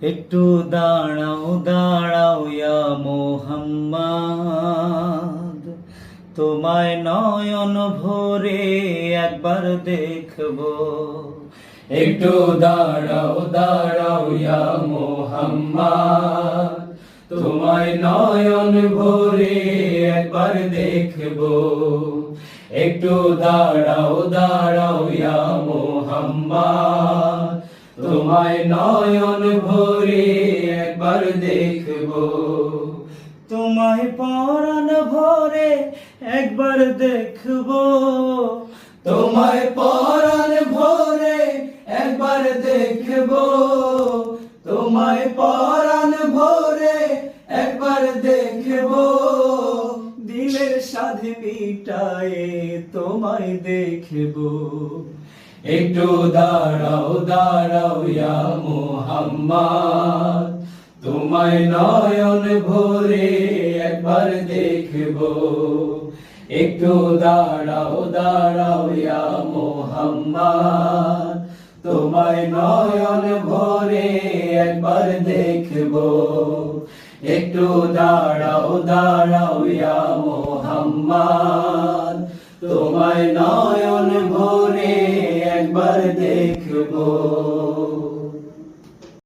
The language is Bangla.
একটু দাঁড়াও দাঁড়াও ইয়া মোহাম্মদ, তোমায় নয়ন ভরে একবার দেখব। একটু দাঁড়াও দাঁড়াও ইয়া মোহাম্মদ, তোমায় নয়ন ভরে একবার দেখব। একটু দাঁড়াও দাঁড়াও ইয়া মোহাম্মদ, তোমায় নয়ন ভরে একবার দেখব। তোমায় পরাণ ভরে একবার দেখব। তোমায় পরাণ ভরে একবার দেখব। তোমায় পরাণ ভরে একবার দেখব। দিলের সাধে মিটায়ে তোমায় দেখব। একটু দাঁড়াও দাঁড়াও ইয়া মোহাম্মদ, তোমায় নয়ন ভরে একবার দেখব। একটু দাঁড়াও দাঁড়াও ইয়া মোহাম্মদ, তোমায় নয়ন ভরে একবার দেখব। একটু দাঁড়াও দাঁড়াও ইয়া মোহাম্মদ, তোমায় নয়ন ভরে একবার দেখব।